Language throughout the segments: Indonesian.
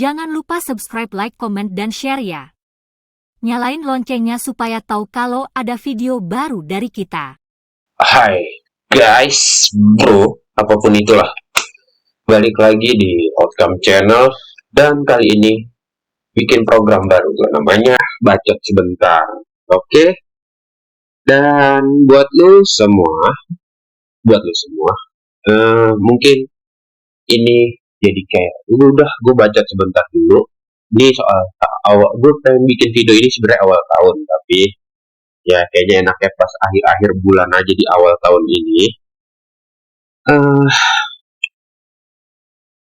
Jangan lupa subscribe, like, komen, dan share ya. Nyalain loncengnya supaya tahu kalau ada video baru dari kita. Hai guys, bro, apapun itulah. Balik lagi di Outcome Channel. Dan kali ini bikin program baru, namanya Bacot Sebentar. Oke? Dan buat lu semua, mungkin ini jadi kayak udah gue bacot sebentar dulu. Ini soal awal, gue pengen bikin video ini sebenarnya awal tahun, tapi ya kayaknya enaknya pas akhir-akhir bulan aja di awal tahun ini.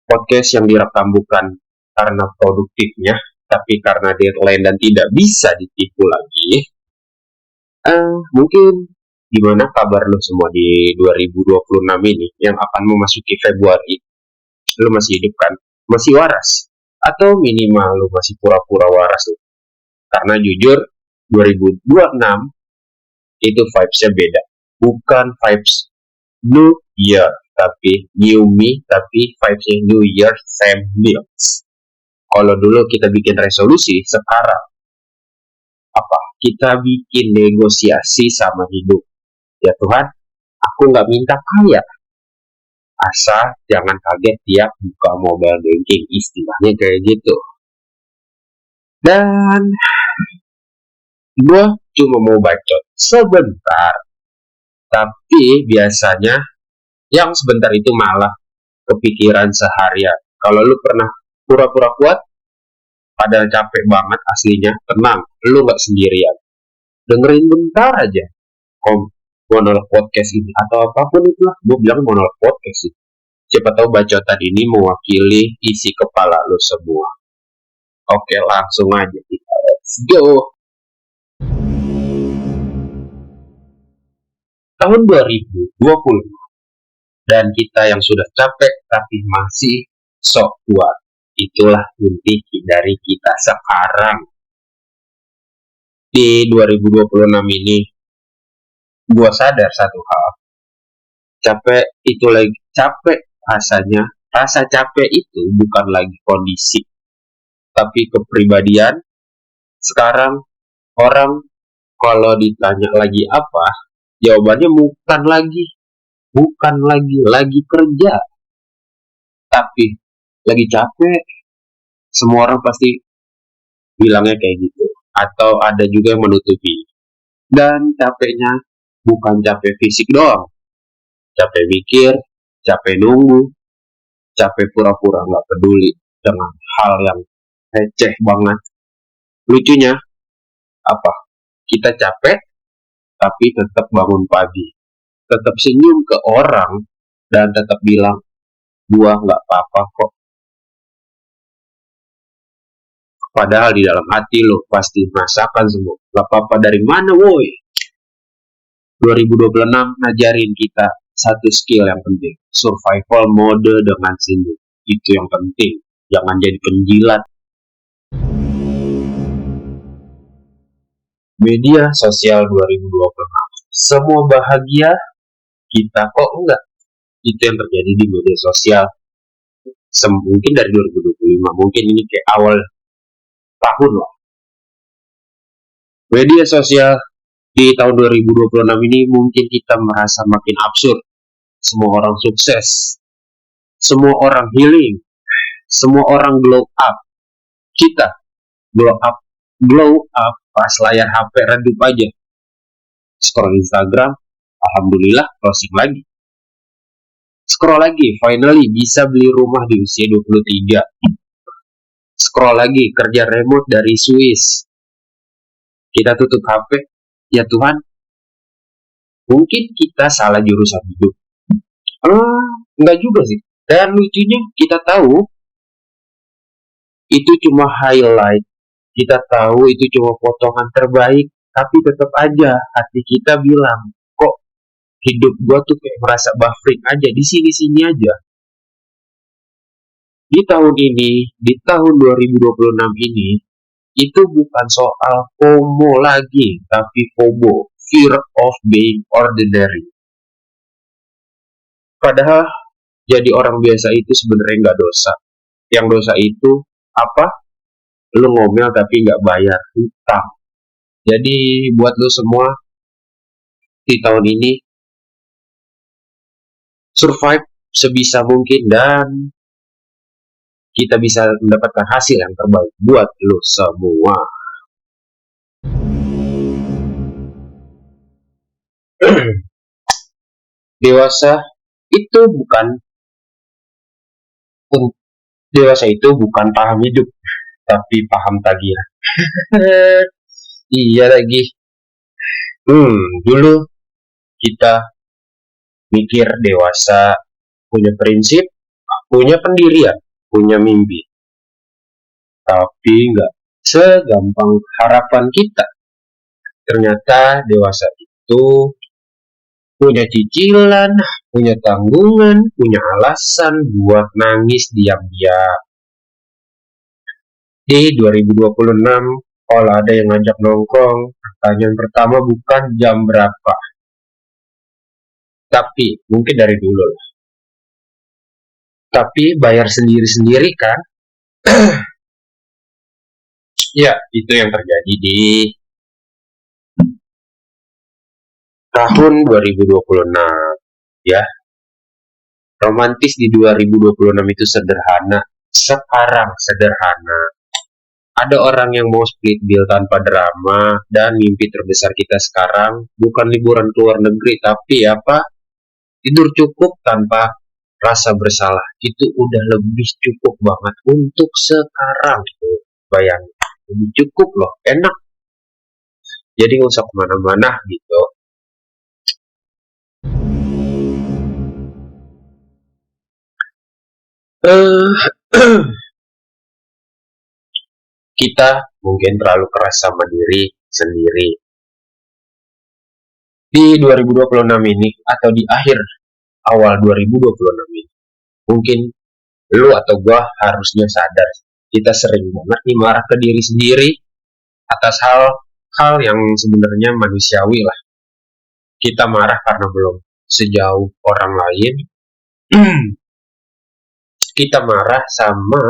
Podcast yang direkam bukan karena produktifnya, tapi karena deadline dan tidak bisa ditipu lagi. Mungkin gimana kabar lo semua di 2026 ini yang akan memasuki Februari? Lo masih hidup kan? Masih waras? Atau minimal lo masih pura-pura waras tuh? Karena jujur 2026 itu vibes-nya beda. Bukan vibes New Year, tapi New Me, tapi vibes-nya New Year same meals. Kalau dulu kita bikin resolusi, sekarang apa? Kita bikin negosiasi sama hidup. Ya Tuhan, aku nggak minta kaya. Asal jangan kaget dia buka mobile banking, istilahnya kayak gitu. Dan gue cuma mau bacot sebentar. Tapi biasanya yang sebentar itu malah kepikiran seharian. Kalau lu pernah pura-pura kuat, padahal capek banget aslinya, tenang, lu nggak sendirian. Dengerin bentar aja monolog podcast ini atau apapun itulah, gue bilang monolog podcast sih. Siapa tahu bacotan ini mewakili isi kepala lu semua. Oke, langsung aja kita let's go. Tahun 2020 dan kita yang sudah capek tapi masih sok kuat. Itulah inti dari kita sekarang. Di 2026 ini gua sadar satu hal. Capek itu lagi capek rasanya. Rasa capek itu bukan lagi kondisi, tapi kepribadian. Sekarang orang kalau ditanya lagi apa, jawabannya bukan lagi kerja, tapi lagi capek. Semua orang pasti bilangnya kayak gitu, atau ada juga yang menutupi. Dan capeknya bukan capek fisik doang, capek mikir, capek nunggu, capek pura-pura nggak peduli dengan hal yang receh banget. Lucunya apa? Kita capek tapi tetap bangun pagi, tetap senyum ke orang, dan tetap bilang gua nggak apa-apa kok. Padahal di dalam hati lo pasti merasakan semua gak apa-apa dari mana woi. 2026 ngajarin kita satu skill yang penting, survival mode dengan senyum. Itu yang penting, jangan jadi penjilat. Media sosial 2026, semua bahagia, kita kok enggak. Itu yang terjadi di media sosial. Mungkin dari 2025, mungkin ini kayak awal tahun lah. Media sosial di tahun 2026 ini mungkin kita merasa makin absurd. Semua orang sukses, semua orang healing, semua orang glow up. Kita glow up pas layar HP redup aja. Scroll Instagram, alhamdulillah closing lagi. Scroll lagi, finally bisa beli rumah di usia 23. Scroll lagi, kerja remote dari Swiss. Kita tutup HP, ya Tuhan, mungkin kita salah jurusan hidup. Enggak juga sih. Dan lucunya kita tahu itu cuma highlight. Kita tahu itu cuma potongan terbaik, tapi tetap aja hati kita bilang, kok hidup gua tuh kayak merasa buffering aja di sini-sini aja. Di tahun ini, di tahun 2026 ini, itu bukan soal FOMO lagi, tapi FOBO, fear of being ordinary. Padahal jadi orang biasa itu sebenarnya nggak dosa. Yang dosa itu apa? Lu ngomel tapi nggak bayar hutang. Jadi buat lu semua di tahun ini survive sebisa mungkin dan kita bisa mendapatkan hasil yang terbaik buat lu semua. Dewasa itu bukan dewasa itu bukan paham hidup, tapi paham tagihan. Iya lagi. Dulu kita mikir dewasa punya prinsip, punya pendirian, punya mimpi. Tapi nggak segampang harapan kita. Ternyata dewasa itu punya cicilan, punya tanggungan, punya alasan buat nangis diam-diam. Di 2026, kalau ada yang ngajak nongkrong, pertanyaan pertama bukan jam berapa, tapi mungkin dari dulu lah. Tapi bayar sendiri-sendiri kan? Ya, itu yang terjadi di tahun 2026. Ya, romantis di 2026 itu sederhana. Sekarang sederhana. Ada orang yang mau split bill tanpa drama, dan mimpi terbesar kita sekarang bukan liburan ke luar negeri, tapi apa? Tidur cukup tanpa rasa bersalah. Itu udah lebih cukup banget untuk sekarang. Bayangin, lebih cukup loh, enak. Jadi nggak usah kemana-mana gitu. Kita mungkin terlalu keras sama diri sendiri. Di 2026 ini, atau di akhir awal 2026 ini, mungkin lu atau gua harusnya sadar kita sering banget nih marah ke diri sendiri atas hal yang sebenarnya manusiawi lah. Kita marah karena belum sejauh orang lain. Kita marah sama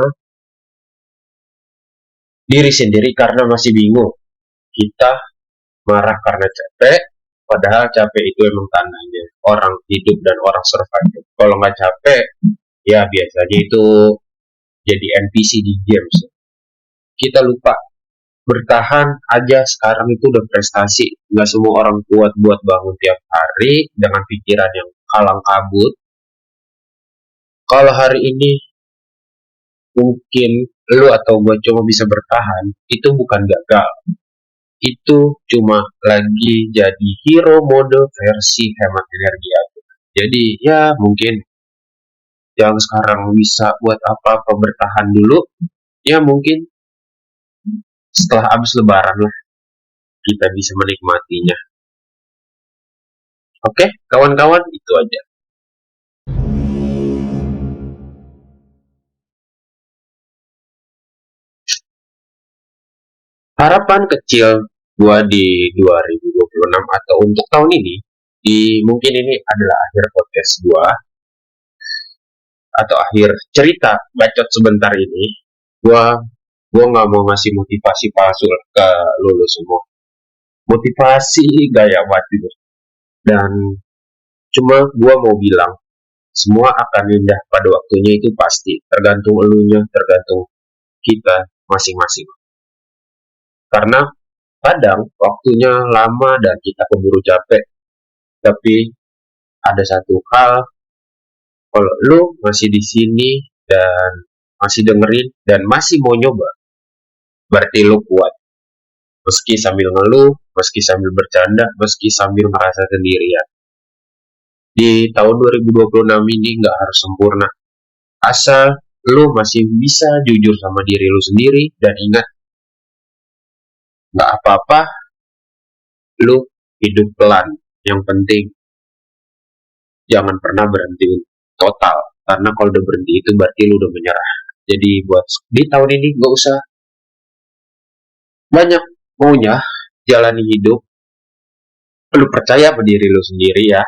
diri sendiri karena masih bingung. Kita marah karena capek, padahal capek itu emang tandanya orang hidup dan orang survive. Kalau nggak capek, ya biasanya itu jadi NPC di games. Kita lupa bertahan aja sekarang itu udah prestasi. Nggak semua orang kuat buat bangun tiap hari dengan pikiran yang kalang kabut. Kalau hari ini mungkin lu atau gue cuma bisa bertahan, itu bukan gagal. Itu cuma lagi jadi hero mode versi hemat energi aja. Jadi ya mungkin yang sekarang bisa buat apa-apa bertahan dulu, ya mungkin setelah habis lebaran lah kita bisa menikmatinya. Oke, kawan-kawan, itu aja. Harapan kecil gua di 2026 atau untuk tahun ini, mungkin ini adalah akhir podcast gua atau akhir cerita bacot sebentar ini. Gua nggak mau ngasih motivasi palsu ke lulus semua. Motivasi gaya mati. Dan cuma gua mau bilang semua akan indah pada waktunya, itu pasti. Tergantung elunya, tergantung kita masing-masing. Karena kadang waktunya lama dan kita keburu capek. Tapi ada satu hal, kalau lu masih di sini dan masih dengerin dan masih mau nyoba, berarti lu kuat. Meski sambil ngeluh, meski sambil bercanda, meski sambil merasa sendirian. Di tahun 2026 ini nggak harus sempurna. Asal lu masih bisa jujur sama diri lu sendiri, dan ingat, nggak apa-apa lu hidup pelan. Yang penting jangan pernah berhenti total, karena kalau udah berhenti itu berarti lu udah menyerah. Jadi buat di tahun ini nggak usah banyak maunya, jalani hidup, lu percaya pada diri lu sendiri ya.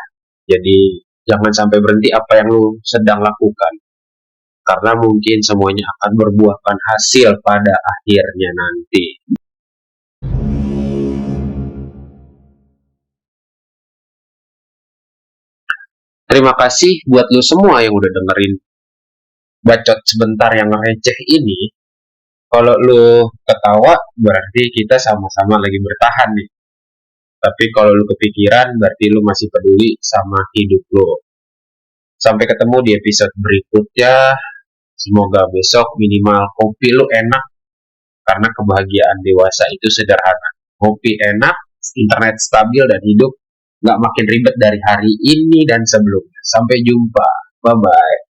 Jadi jangan sampai berhenti apa yang lu sedang lakukan, karena mungkin semuanya akan berbuahkan hasil pada akhirnya nanti. Terima kasih buat lu semua yang udah dengerin bacot sebentar yang receh ini. Kalau lu ketawa, berarti kita sama-sama lagi bertahan nih. Tapi kalau lu kepikiran, berarti lu masih peduli sama hidup lu. Sampai ketemu di episode berikutnya. Semoga besok minimal kopi lu enak, karena kebahagiaan dewasa itu sederhana. Kopi enak, internet stabil, dan hidup nggak makin ribet dari hari ini dan sebelumnya. Sampai jumpa. Bye-bye.